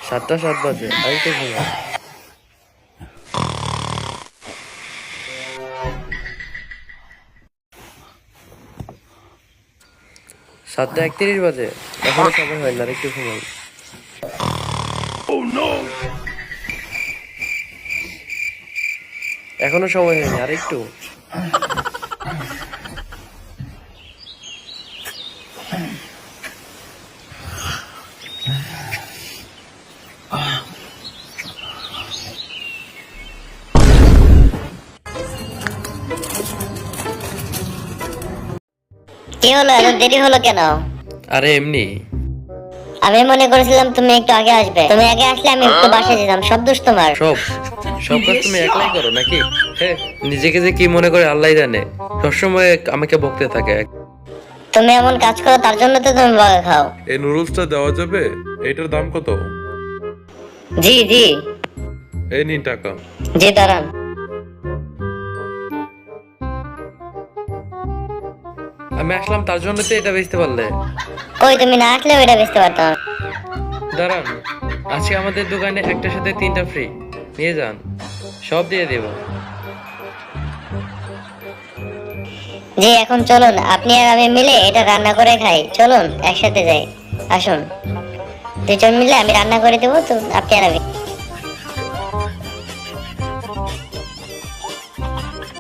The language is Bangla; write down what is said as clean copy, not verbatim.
7টা 7 বাজে, আরেকটু ঘুমাও। 7টা 31 বাজে, এখনো সময় হয় না, আরেকটু ঘুমাই। এখনো সময় হয়নি, আরেকটু। কি হলো, এত দেরি হলো কেন? আরে এমনি। আমি মনে করেছিলাম তুমি একটু আগে আসবে। তুমি আগে আসলে আমি একটু বাসায় যেতাম। সব দোষ তোমার। সব সব কাজ তুমি একলাই করো নাকি? হ্যাঁ, নিজেকে যে কি মনে করে আল্লাহই জানে। সবসময় আমাকে বকতে থাকে। তুমি এমন কাজ করো, তার জন্য তো তুমি বকা খাও। এই নুডলসটা দেওয়া যাবে? এটার দাম কত? জি জি এই নিন টাকা। জি, দাঁড়ান। আমি আসলাম তার জন্য তো এটা বেচতে পারলে। কই, তুমি না আসলে ওইটা বেচতে পারতাম। দাঁড়ান, আজকে আমাদের দোকানে একটার সাথে 3টা ফ্রি, নিয়ে যান, সব দিয়ে দেব। জি, এখন চলুন, আপনি আর আমি মিলে এটা রান্না করে খাই। চলুন একসাথে যাই, আসুন। দুজন মিলে আমি রান্না করে দেবো, তো আপনি আর আমি।